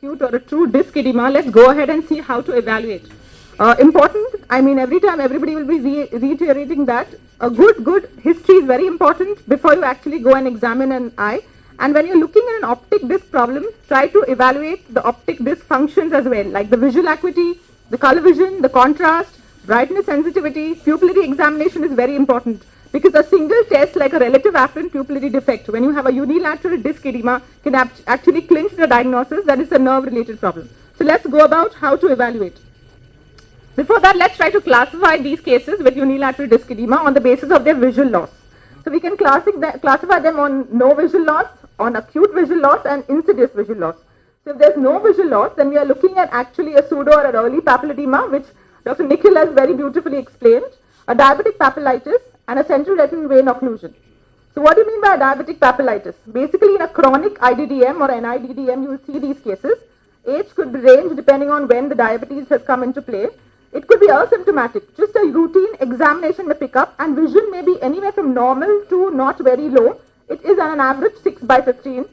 acute or a true disc edema, let's go ahead and see how to evaluate. Important, I mean, every time everybody will be reiterating that a good history is very important before you actually go and examine an eye. And when you're looking at an optic disc problem, try to evaluate the optic disc functions as well, like the visual acuity, the color vision, the contrast, brightness sensitivity. Pupillary examination is very important because a single test like a relative afferent pupillary defect, when you have a unilateral disc edema, can actually clinch the diagnosis that it's a nerve-related problem. So let's go about how to evaluate. Before that, let's try to classify these cases with unilateral disc edema on the basis of their visual loss. So we can classify them on no visual loss, on acute visual loss, and insidious visual loss. So if there's no visual loss, then we are looking at actually a pseudo or an early papilledema, which Dr. Nikhil has very beautifully explained, a diabetic papillitis, and a central retinal vein occlusion. So what do you mean by a diabetic papillitis? Basically, in a chronic IDDM or NIDDM, you will see these cases. Age could range depending on when the diabetes has come into play. It could be asymptomatic. Just a routine examination may pick up, and vision may be anywhere from normal to not very low. It is on an average 6/15.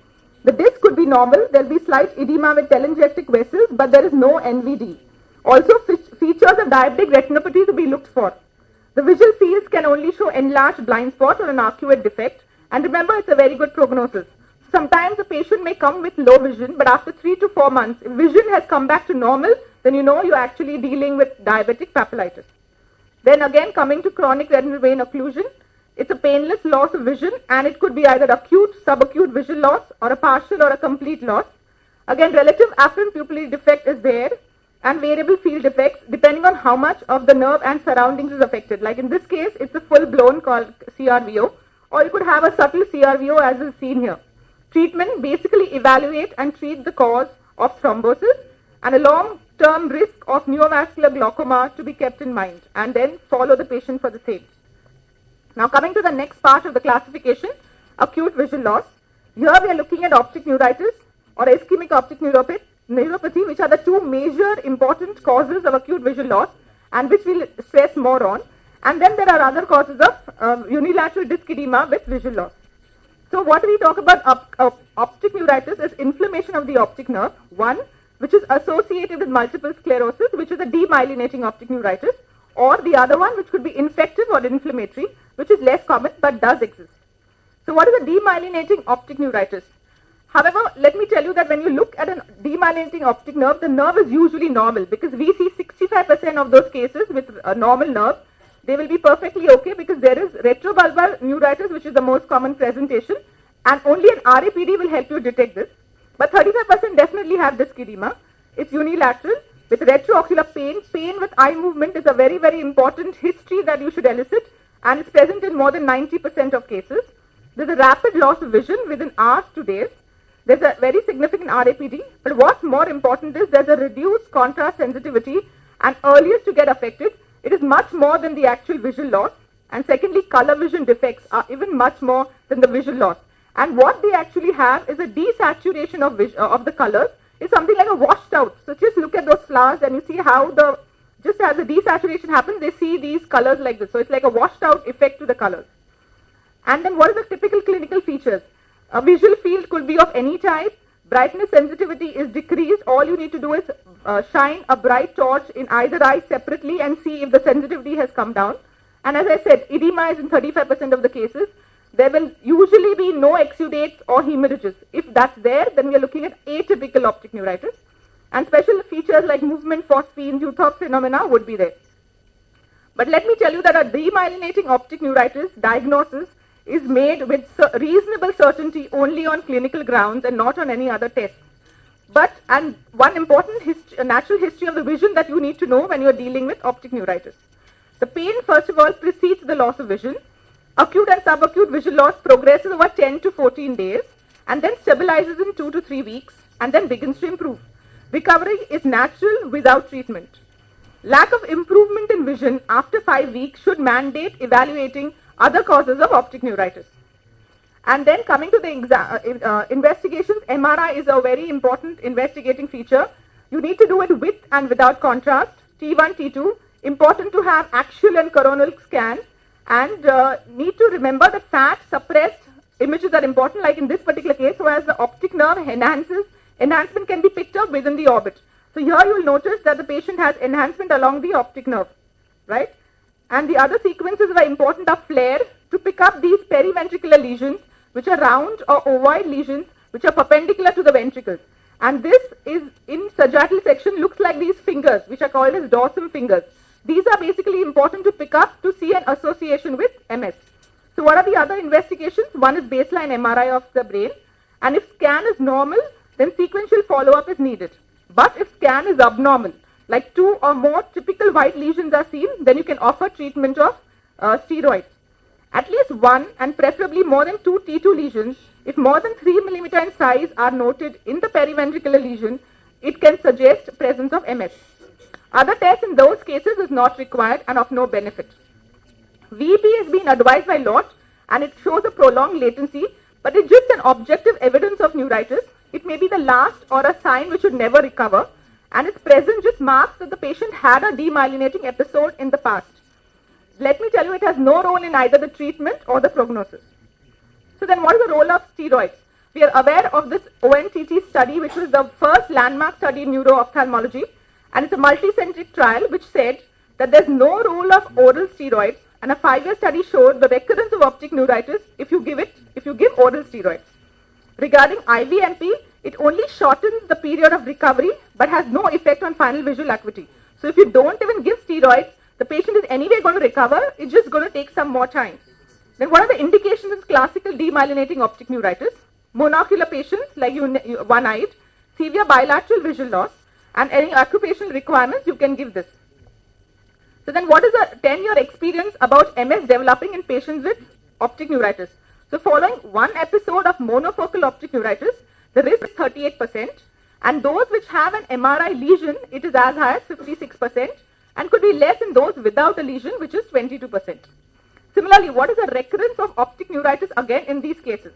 The disc could be normal. There will be slight edema with telangiectatic vessels, but there is no NVD. Also, features of diabetic retinopathy to be looked for. The visual fields can only show enlarged blind spot or an arcuate defect. And remember, it's a very good prognosis. Sometimes a patient may come with low vision, but after 3 to 4 months, if vision has come back to normal, then you know you're actually dealing with diabetic papillitis. Then again, coming to chronic retinal vein occlusion, it's a painless loss of vision, and it could be either acute, subacute visual loss, or a partial or a complete loss. Again, relative afferent pupillary defect is there, and variable field defects depending on how much of the nerve and surroundings is affected. Like in this case, it's a full-blown called CRVO, or you could have a subtle CRVO as is seen here. Treatment, basically evaluate and treat the cause of thrombosis and a long-term risk of neovascular glaucoma to be kept in mind, and then follow the patient for the same. Now coming to the next part of the classification, acute visual loss. Here we are looking at optic neuritis or ischemic optic neuropathy, which are the two major important causes of acute visual loss and which we'll stress more on. And then there are other causes of unilateral disc edema with visual loss. So what we talk about optic neuritis is inflammation of the optic nerve, one, which is associated with multiple sclerosis, which is a demyelinating optic neuritis, or the other one, which could be infective or inflammatory, which is less common but does exist. So what is a demyelinating optic neuritis? However, let me tell you that when you look at a demyelinating optic nerve, the nerve is usually normal because we see 65% of those cases with a normal nerve. They will be perfectly okay because there is retrobulbar neuritis, which is the most common presentation, and only an RAPD will help you detect this. But 35% definitely have disc edema. It's unilateral with retroocular pain. Pain with eye movement is a very, very important history that you should elicit, and it's present in more than 90% of cases. There's a rapid loss of vision within hours to days. There's a very significant RAPD, but what's more important is there's a reduced contrast sensitivity, and earliest to get affected, it is much more than the actual visual loss. And secondly, color vision defects are even much more than the visual loss. And what they actually have is a desaturation of the colors. It's something like a washed out. So just look at those flowers and you see how just as the desaturation happens, they see these colors like this. So it's like a washed out effect to the colors. And then what are the typical clinical features? A visual field could be of any type. Brightness sensitivity is decreased. All you need to do is shine a bright torch in either eye separately and see if the sensitivity has come down. And as I said, edema is in 35% of the cases. There will usually be no exudates or hemorrhages. If that's there, then we are looking at atypical optic neuritis. And special features like movement, phosphene, Uthoff phenomena would be there. But let me tell you that a demyelinating optic neuritis diagnosis is made with reasonable certainty only on clinical grounds and not on any other tests. And one important natural history of the vision that you need to know when you are dealing with optic neuritis. The pain, first of all, precedes the loss of vision. Acute and subacute visual loss progresses over 10 to 14 days and then stabilizes in 2 to 3 weeks and then begins to improve. Recovery is natural without treatment. Lack of improvement in vision after 5 weeks should mandate evaluating other causes of optic neuritis. And then coming to the investigations, MRI is a very important investigating feature. You need to do it with and without contrast, T1, T2. Important to have axial and coronal scan, and need to remember that fat suppressed images are important, like in this particular case, whereas the optic nerve enhances Enhancement can be picked up within the orbit. So here you will notice that the patient has enhancement along the optic nerve, right? And the other sequences that are important are flare to pick up these periventricular lesions, which are round or ovoid lesions, which are perpendicular to the ventricles. And this is in sagittal section looks like these fingers, which are called as dorsum fingers. These are basically important to pick up to see an association with MS. So what are the other investigations? One is baseline MRI of the brain, and if scan is normal, then sequential follow-up is needed. But if scan is abnormal, like 2 or more typical white lesions are seen, then you can offer treatment of steroids. At least 1 and preferably more than 2 T2 lesions, if more than 3 millimeter in size are noted in the periventricular lesion, it can suggest presence of MS. Other tests in those cases is not required and of no benefit. VEP has been advised by lot and it shows a prolonged latency, but it's just an objective evidence of neuritis. It may be the last or a sign which should never recover, and its presence just marks that the patient had a demyelinating episode in the past. Let me tell you, it has no role in either the treatment or the prognosis. So then what is the role of steroids? We are aware of this ONTT study, which was the first landmark study in neuro-ophthalmology, and it's a multicentric trial which said that there's no role of oral steroids, and a 5-year study showed the recurrence of optic neuritis if you give oral steroids. Regarding IVMP, it only shortens the period of recovery but has no effect on final visual acuity. So if you don't even give steroids, the patient is anyway going to recover, it's just going to take some more time. Then what are the indications of classical demyelinating optic neuritis? Monocular patients like one-eyed, severe bilateral visual loss, and any occupational requirements, you can give this. So then what is the 10-year experience about MS developing in patients with optic neuritis? So following one episode of monofocal optic neuritis, the risk is 38%, and those which have an MRI lesion, it is as high as 56%, and could be less in those without a lesion, which is 22%. Similarly, what is the recurrence of optic neuritis again in these cases?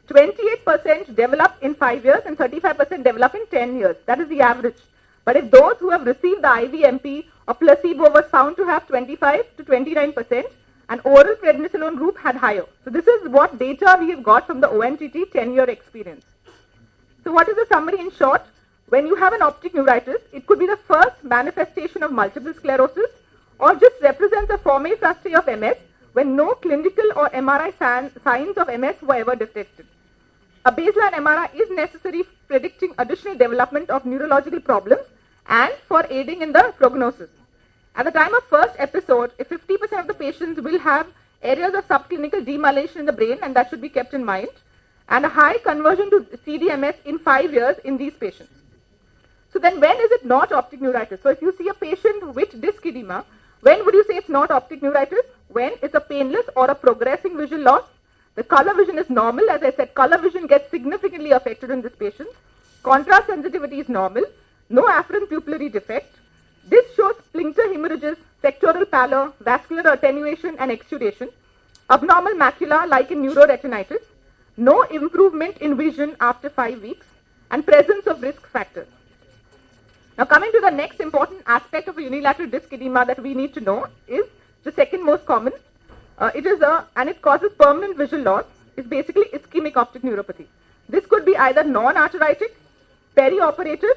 28% develop in 5 years and 35% develop in 10 years. That is the average. But if those who have received the IVMP or placebo was found to have 25 to 29%, and oral prednisolone group had higher. So this is what data we have got from the ONTT 10-year experience. So what is the summary in short? When you have an optic neuritis, it could be the first manifestation of multiple sclerosis or just represents a forme fruste of MS when no clinical or MRI signs of MS were ever detected. A baseline MRI is necessary predicting additional development of neurological problems and for aiding in the prognosis. At the time of first episode, 50% of the patients will have areas of subclinical demyelination in the brain, and that should be kept in mind, and a high conversion to CDMS in 5 years in these patients. So then when is it not optic neuritis? So if you see a patient with disc edema, when would you say it's not optic neuritis? When it's a painless or a progressing visual loss. The color vision is normal. As I said, color vision gets significantly affected in this patient. Contrast sensitivity is normal. No afferent pupillary defect. This shows sphincter hemorrhages, sectoral pallor, vascular attenuation and exudation. Abnormal macula like in neuroretinitis. No improvement in vision after 5 weeks. And presence of risk factors. Now coming to the next important aspect of a unilateral disc edema that we need to know is the second most common. And it causes permanent visual loss. It's basically ischemic optic neuropathy. This could be either non-arteritic, perioperative,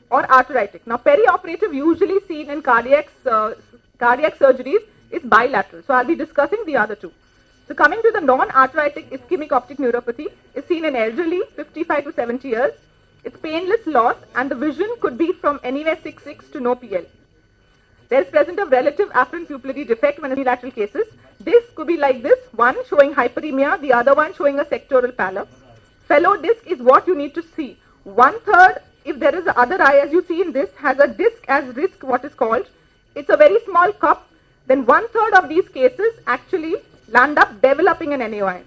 or arteritic. Now, perioperative usually seen in cardiac surgeries is bilateral. So, I'll be discussing the other two. So, coming to the non-arteritic ischemic optic neuropathy is seen in elderly, 55 to 70 years. It's painless loss, and the vision could be from anywhere 6/6 to no PL. There is present a relative afferent pupillary defect when in unilateral cases. This could be like this, one showing hyperemia, the other one showing a sectoral pallor. Fellow disc is what you need to see. 1/3, if there is the other eye, as you see in this, has a disc as risk, what is called. It's a very small cup. Then 1/3 of these cases actually land up developing an NAOI.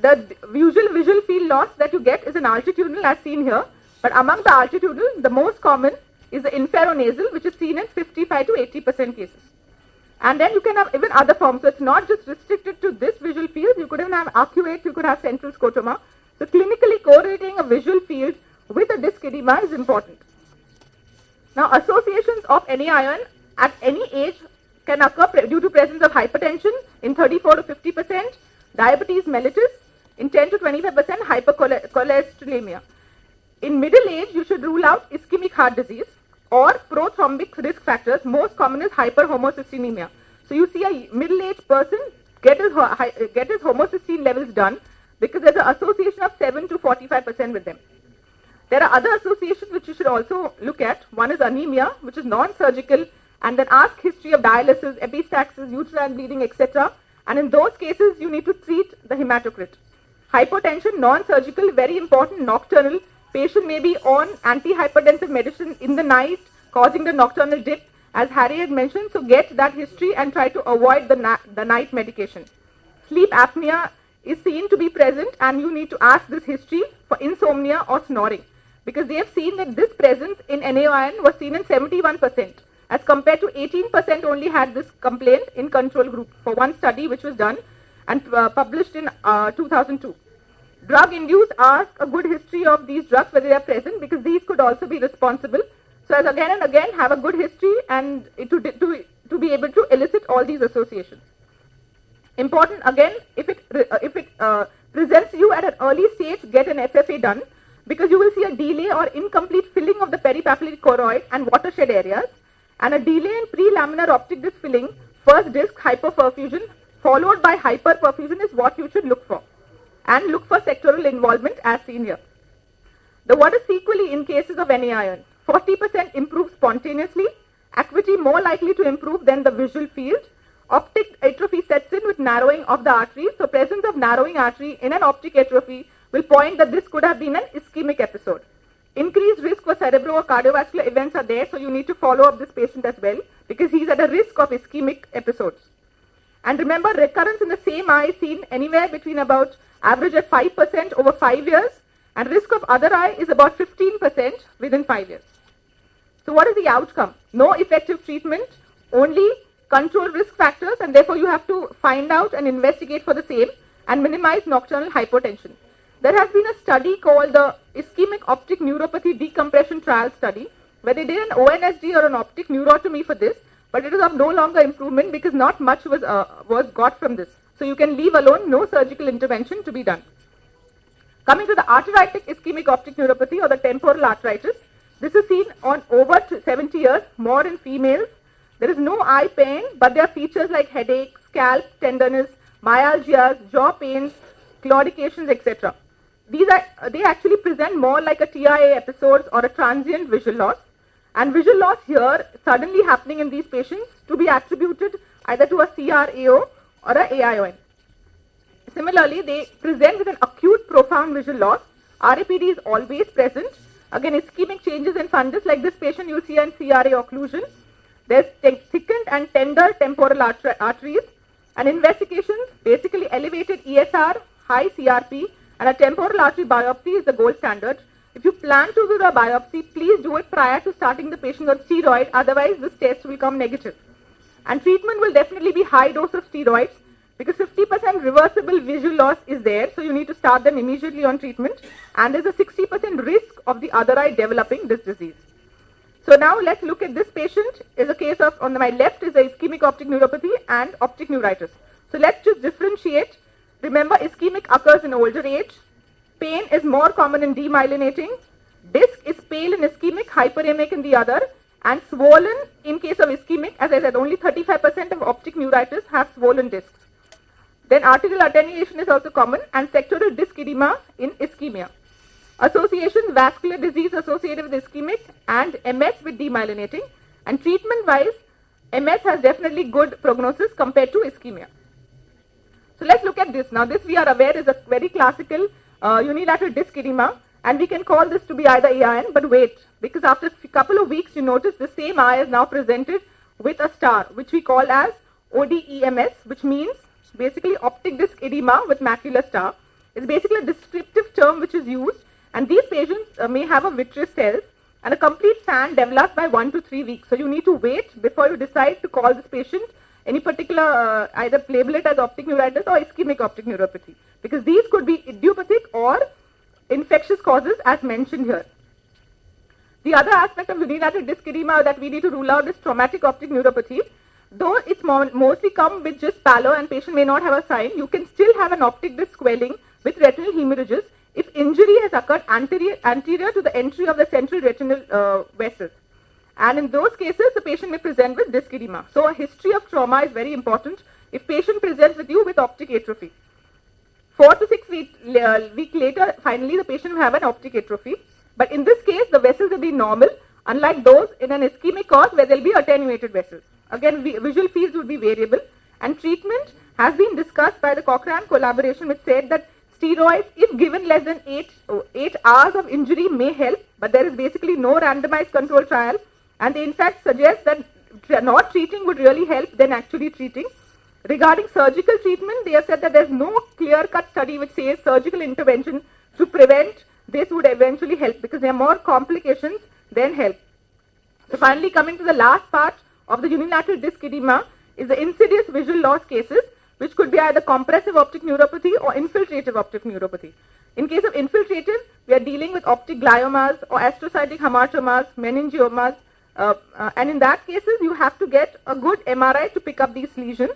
The usual visual field loss that you get is an altitudinal as seen here. But among the altitudinal, the most common is the inferonasal, which is seen in 55 to 80% cases. And then you can have even other forms. So it's not just restricted to this visual field. You could even have arcuate, you could have central scotoma. So clinically correlating a visual field with a disc edema is important. Now associations of NAION at any age can occur due to presence of hypertension in 34 to 50%, diabetes mellitus in 10 to 25%, hypercholesterolemia. In middle age, you should rule out ischemic heart disease or prothrombic risk factors. Most common is hyperhomocystinemia. So you see a middle-aged person get his homocysteine levels done because there's an association of 7 to 45% with them. There are other associations which you should also look at. One is anemia, which is non-surgical, and then ask history of dialysis, epistaxis, uterine bleeding, etc. And in those cases, you need to treat the hematocrit. Hypotension, non-surgical, very important, nocturnal. Patient may be on antihypertensive medicine in the night, causing the nocturnal dip, as Harry had mentioned. So get that history and try to avoid the night medication. Sleep apnea is seen to be present, and you need to ask this history for insomnia or snoring, because they have seen that this presence in NaOIN was seen in 71%, as compared to 18% only had this complaint in control group for one study which was done and published in 2002. Drug-induced, ask a good history of these drugs, whether they are present, because these could also be responsible. So as again and again, have a good history and to be able to elicit all these associations. Important again, if it presents you at an early stage, get an FFA done, because you will see a delay or incomplete filling of the peripapillary choroid and watershed areas, and a delay in prelaminar optic disc filling, first disc hyperperfusion followed by hyperperfusion is what you should look for, and look for sectoral involvement as seen here. The what is equally in cases of NaION, 40% improve spontaneously, acuity more likely to improve than the visual field. Optic atrophy sets in with narrowing of the artery. So presence of narrowing artery in an optic atrophy will point that this could have been an ischemic episode. Increased risk for cerebral or cardiovascular events are there, so you need to follow up this patient as well, because he's at a risk of ischemic episodes. And remember, recurrence in the same eye seen anywhere between about average of 5% over 5 years, and risk of other eye is about 15% within 5 years. So what is the outcome? No effective treatment, only control risk factors, and therefore you have to find out and investigate for the same and minimize nocturnal hypotension. There has been a study called the Ischemic Optic Neuropathy Decompression Trial Study, where they did an ONSD or an optic neurotomy for this, but it is of no longer improvement because not much was got from this. So you can leave alone, no surgical intervention to be done. Coming to the arteritic ischemic optic neuropathy or the temporal arteritis, this is seen on over 70 years, more in females. There is no eye pain, but there are features like headache, scalp tenderness, myalgias, jaw pains, claudications, etc. They actually present more like a TIA episodes or a transient visual loss, and visual loss here suddenly happening in these patients to be attributed either to a CRAO or a AION. Similarly, they present with an acute profound visual loss. RAPD is always present. Again, ischemic changes in fundus, like this patient you see in CRA occlusion. There's thickened and tender temporal arteries, and investigations, basically elevated ESR, high CRP, and a temporal artery biopsy is the gold standard. If you plan to do a biopsy, please do it prior to starting the patient on steroid, otherwise this test will come negative. And treatment will definitely be high dose of steroids, because 50% reversible visual loss is there, so you need to start them immediately on treatment, and there's a 60% risk of the other eye developing this disease. So now let's look at this patient. Is a case of, on my left is a ischemic optic neuropathy and optic neuritis. So let's just differentiate. Remember, ischemic occurs in older age. Pain is more common in demyelinating. Disc is pale in ischemic, hyperemic in the other, and swollen in case of ischemic. As I said, only 35% of optic neuritis have swollen discs. Then arterial attenuation is also common, and sectoral disc edema in ischemia. Associations, vascular disease associated with ischemic and MS with demyelinating. And treatment-wise, MS has definitely good prognosis compared to ischemia. So let's look at this. Now this we are aware is a very classical unilateral disc edema, and we can call this to be either AIN, but wait, because after a couple of weeks you notice the same eye is now presented with a star, which we call as ODEMS, which means basically optic disc edema with macular star. It's basically a descriptive term which is used, and these patients may have a vitreous cells, and a complete fan develops by 1 to 3 weeks. So you need to wait before you decide to call this patient any particular, either label it as optic neuritis or ischemic optic neuropathy, because these could be idiopathic or infectious causes as mentioned here. The other aspect of unilateral disc edema that we need to rule out is traumatic optic neuropathy. Though it's mostly come with just pallor and patient may not have a sign, you can still have an optic disc swelling with retinal hemorrhages if injury has occurred anterior to the entry of the central retinal vessels. And in those cases, the patient may present with disc edema. So a history of trauma is very important if patient presents with you with optic atrophy. 4 to 6 weeks later, finally, the patient will have an optic atrophy. But in this case, the vessels will be normal, unlike those in an ischemic cause where there will be attenuated vessels. Again, visual fields would be variable. And treatment has been discussed by the Cochrane collaboration, which said that steroids, if given less than 8 hours of injury, may help, but there is basically no randomized control trial. And they in fact suggest that not treating would really help than actually treating. Regarding surgical treatment, they have said that there is no clear-cut study which says surgical intervention to prevent this would eventually help, because there are more complications than help. So finally, coming to the last part of the unilateral disc edema is the insidious visual loss cases, which could be either compressive optic neuropathy or infiltrative optic neuropathy. In case of infiltrative, we are dealing with optic gliomas or astrocytic hamartomas, meningiomas, and in that cases, you have to get a good MRI to pick up these lesions.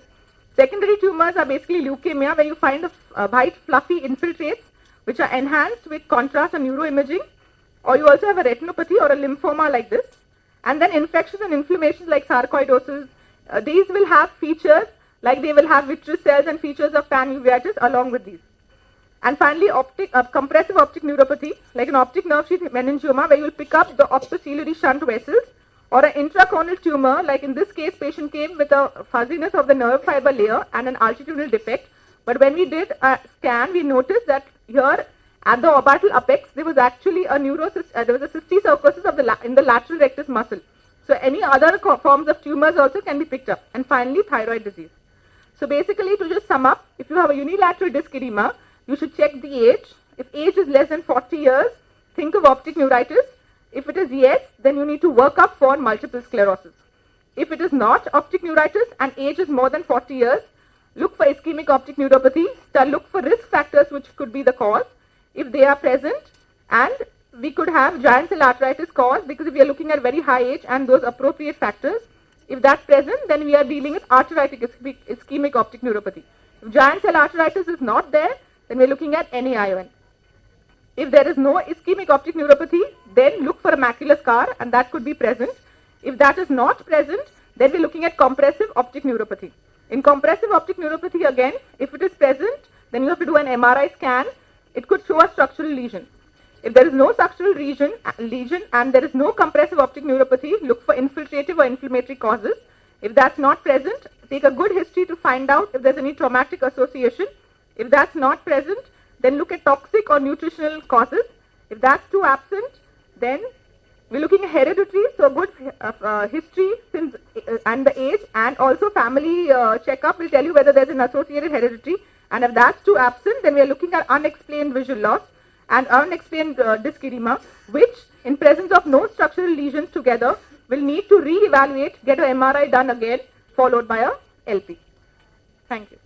Secondary tumors are basically leukemia, where you find the white fluffy infiltrates which are enhanced with contrast and neuroimaging, or you also have a retinopathy or a lymphoma like this. And then infections and inflammations like sarcoidosis, these will have features like they will have vitreous cells and features of panuveitis along with these. And finally, compressive optic neuropathy, like an optic nerve sheath meningioma, where you will pick up the optociliary shunt vessels, or an intracorneal tumor, like in this case, patient came with a fuzziness of the nerve fiber layer and an altitudinal defect. But when we did a scan, we noticed that here at the orbital apex, there was actually a there was a cysticercosis of in the lateral rectus muscle. So any other forms of tumors also can be picked up. And finally, thyroid disease. So basically, to just sum up, if you have a unilateral disc edema, you should check the age. If age is less than 40 years, think of optic neuritis. If it is yes, then you need to work up for multiple sclerosis. If it is not optic neuritis and age is more than 40 years, look for ischemic optic neuropathy. Look for risk factors which could be the cause. If they are present, and we could have giant cell arteritis cause, because if we are looking at very high age and those appropriate factors, if that's present, then we are dealing with arteritic ischemic optic neuropathy. If giant cell arteritis is not there, then we are looking at NAION. If there is no ischemic optic neuropathy, then look for a macular scar, and that could be present. If that is not present, then we are looking at compressive optic neuropathy. In compressive optic neuropathy, again, if it is present, then you have to do an MRI scan. It could show a structural lesion. If there is no structural lesion and there is no compressive optic neuropathy, look for infiltrative or inflammatory causes. If that's not present, take a good history to find out if there's any traumatic association. If that's not present, then look at toxic or nutritional causes. If that's too absent, then we're looking at hereditary, so good history since and the age, and also family checkup will tell you whether there's an associated hereditary. And if that's too absent, then we are looking at unexplained visual loss and unexplained disc edema, which in presence of no structural lesions together will need to re-evaluate, get an MRI done again, followed by a LP. Thank you.